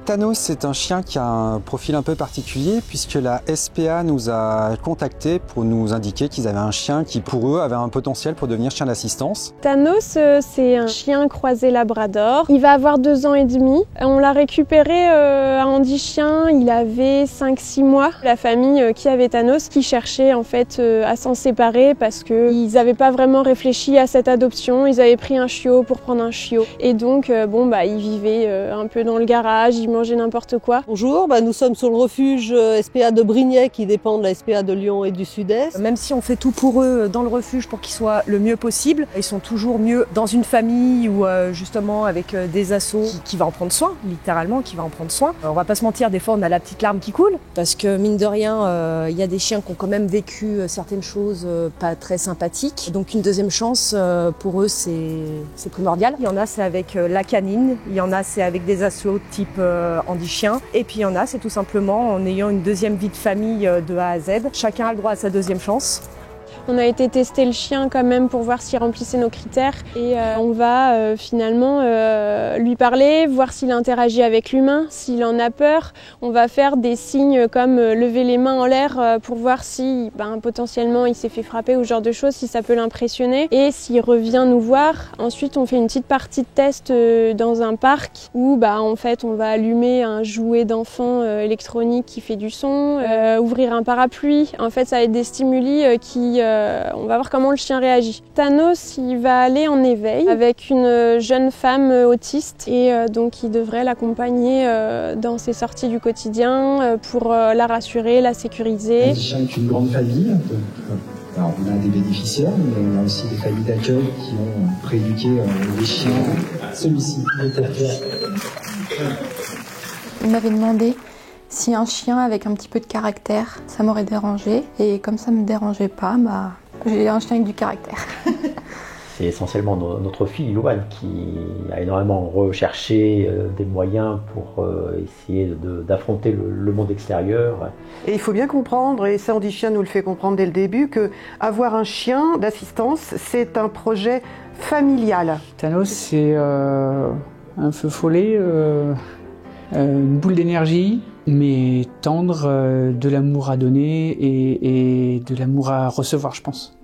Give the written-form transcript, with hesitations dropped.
Thanos, c'est un chien qui a un profil un peu particulier puisque la SPA nous a contactés pour nous indiquer qu'ils avaient un chien qui, pour eux, avait un potentiel pour devenir chien d'assistance. Thanos, c'est un chien croisé labrador. Il va avoir 2 ans et demi. On l'a récupéré à Andy Chien, il avait 5-6 mois. La famille qui avait Thanos, qui cherchait en fait à s'en séparer parce qu'ils n'avaient pas vraiment réfléchi à cette adoption. Ils avaient pris un chiot pour prendre un chiot. Et donc, ils vivaient un peu dans le garage, ils mangeaient n'importe quoi. Bonjour, nous sommes sur le refuge SPA de Brignais qui dépend de la SPA de Lyon et du Sud-Est. Même si on fait tout pour eux dans le refuge pour qu'ils soient le mieux possible, ils sont toujours mieux dans une famille ou justement avec des assos qui va en prendre soin, littéralement qui va en prendre soin. On va pas se mentir, des fois on a la petite larme qui coule parce que mine de rien, il y a des chiens qui ont quand même vécu certaines choses pas très sympathiques. Donc une deuxième chance pour eux c'est primordial. Il y en a c'est avec la canine, il y en a c'est avec des assos type Andy Chien et puis il y en a c'est tout simplement en ayant une deuxième vie de famille de A à Z. Chacun a le droit à sa deuxième chance. On a été tester le chien quand même pour voir s'il remplissait nos critères et on va finalement lui parler, voir s'il interagit avec l'humain, s'il en a peur. On va faire des signes comme lever les mains en l'air pour voir si potentiellement il s'est fait frapper ou ce genre de choses, si ça peut l'impressionner et s'il revient nous voir. Ensuite on fait une petite partie de test dans un parc où en fait on va allumer un jouet d'enfant électronique qui fait du son, ouvrir un parapluie. En fait ça va être des stimuli on va voir comment le chien réagit. Thanos, il va aller en éveil avec une jeune femme autiste et donc il devrait l'accompagner dans ses sorties du quotidien pour la rassurer, la sécuriser. Le chien est une grande famille. Alors, on a des bénéficiaires, mais on a aussi des familles d'accueil qui ont prééduqué des chiens. Celui-ci, le porteur. Il m'avait demandé si un chien avec un petit peu de caractère, ça m'aurait dérangé. Et comme ça me dérangeait pas, j'ai un chien avec du caractère. C'est essentiellement notre fille, Louane, qui a énormément recherché des moyens pour essayer d'affronter le monde extérieur. Et il faut bien comprendre, et ça Andy Chien nous le fait comprendre dès le début, que avoir un chien d'assistance, c'est un projet familial. Thanos, c'est un feu follet, une boule d'énergie, mais tendre, de l'amour à donner et de l'amour à recevoir, je pense.